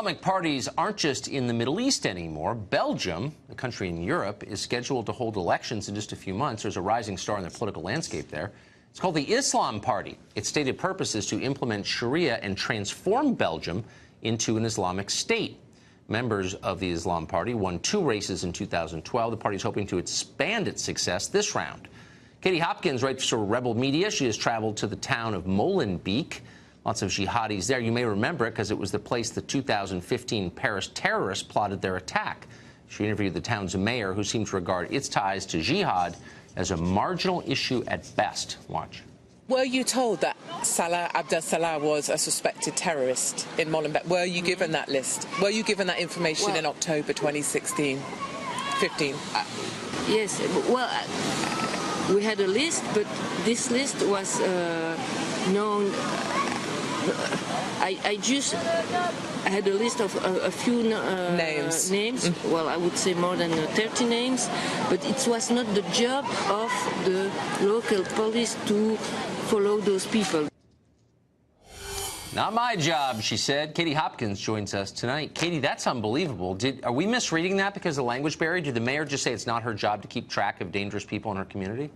Islamic parties aren't just in the Middle East anymore. Belgium, a country in Europe, is scheduled to hold elections in just a few months. There's a rising star in the political landscape there. It's called the Islam Party. Its stated purpose is to implement Sharia and transform Belgium into an Islamic state. Members of the Islam Party won 2 races in 2012. The party is hoping to expand its success this round. Katie Hopkins writes for Rebel Media. She has traveled to the town of Molenbeek. Lots of jihadis there. You may remember it because it was the place the 2015 Paris terrorists plotted their attack. She interviewed the town's mayor, who seems to regard its ties to jihad as a marginal issue at best. Watch. Were you told that Salah Abdel Salah was a suspected terrorist in Molenbeek? Were you given that list? Were you given that information in October 2016, 15? Yes. Well, we had a list, but this list was known. I just had a list of a few names. Well, I would say more than 30 names, but it was not the job of the local police to follow those people. Not my job, she said. Katie Hopkins joins us tonight. Katie, that's unbelievable. Are we misreading that because of the language barrier? Did the mayor just say it's not her job to keep track of dangerous people in her community?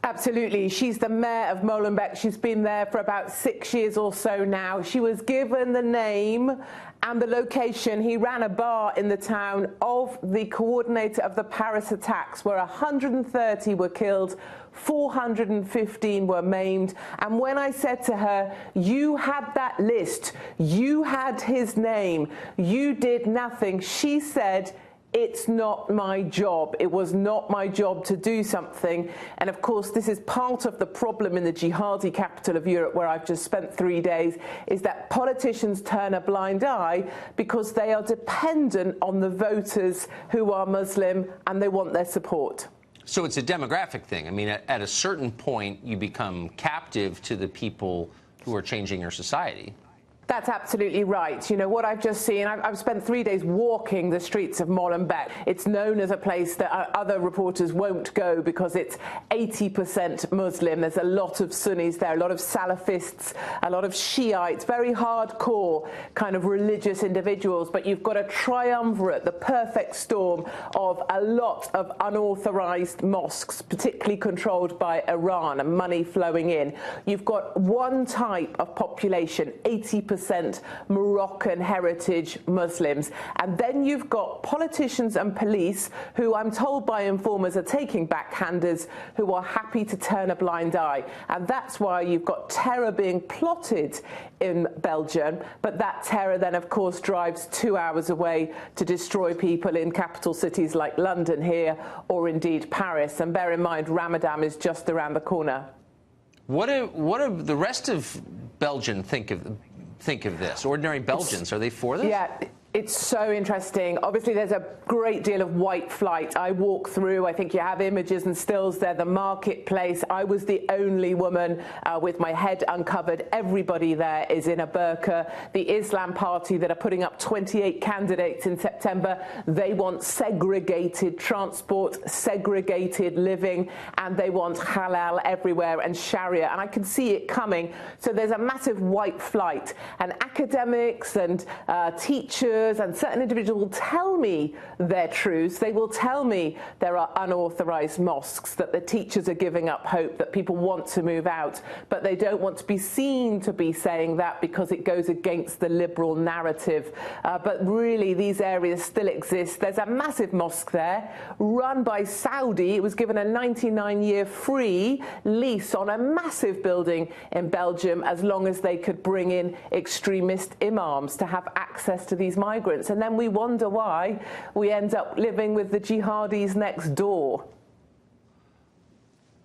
Absolutely. She's the mayor of Molenbeek. She's been there for about 6 years or so now. She was given the name and the location. He ran a bar in the town of the coordinator of the Paris attacks, where 130 were killed, 415 were maimed. And when I said to her, you had that list, you had his name, you did nothing, she said, it's not my job. It was not my job to do something. And of course, this is part of the problem in the jihadi capital of Europe, where I've just spent 3 days, is that politicians turn a blind eye because they are dependent on the voters who are Muslim and they want their support. So it's a demographic thing. I mean, at a certain point, you become captive to the people who are changing your society. That's absolutely right. You know, what I've just seen, I've spent 3 days walking the streets of Molenbeek. It's known as a place that other reporters won't go because it's 80% Muslim. There's a lot of Sunnis there, a lot of Salafists, a lot of Shiites, very hardcore kind of religious individuals. But you've got a triumvirate, the perfect storm of a lot of unauthorized mosques, particularly controlled by Iran, and money flowing in. You've got one type of population, 80% Moroccan heritage Muslims. And then you've got politicians and police who, I'm told by informers, are taking backhanders, who are happy to turn a blind eye. And that's why you've got terror being plotted in Belgium. But that terror then, of course, drives 2 hours away to destroy people in capital cities like London here, or indeed Paris. And bear in mind, Ramadan is just around the corner. What do the rest of Belgium think of this? Ordinary Belgians, are they for this? Yeah, it's so interesting. Obviously, there's a great deal of white flight. I walk through, I think you have images and stills there, the marketplace. I was the only woman with my head uncovered. Everybody there is in a burqa. The Islam Party that are putting up 28 candidates in September, they want segregated transport, segregated living, and they want halal everywhere and Sharia. And I can see it coming. So there's a massive white flight. And academics and teachers and certain individuals will tell me their truths. They will tell me there are unauthorized mosques, that the teachers are giving up hope, that people want to move out, but they don't want to be seen to be saying that because it goes against the liberal narrative. But really, these areas still exist. There's a massive mosque there, run by Saudi. It was given a 99-year free lease on a massive building in Belgium, as long as they could bring in extremist imams to have access to these migrants. And then we wonder why we end up living with the jihadis next door.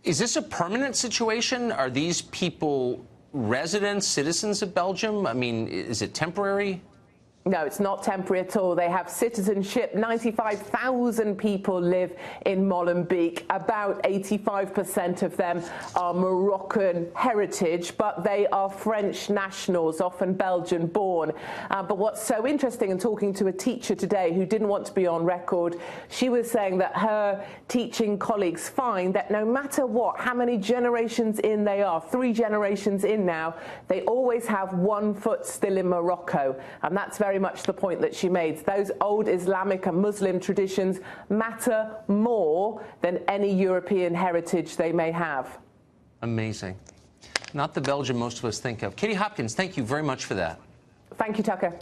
Is this a permanent situation? Are these people residents, citizens of Belgium? I mean, is it temporary? No, it's not temporary at all. They have citizenship. 95,000 people live in Molenbeek. About 85% of them are Moroccan heritage, but they are French nationals, often Belgian born. But what's so interesting, in talking to a teacher today who didn't want to be on record, she was saying that her teaching colleagues find that no matter what, how many generations in they are, 3 generations in now, they always have one foot still in Morocco. And that's very very much the point that she made. Those old Islamic and Muslim traditions matter more than any European heritage they may have. Amazing. Not the Belgium most of us think of. Katie Hopkins, thank you very much for that. Thank you, Tucker.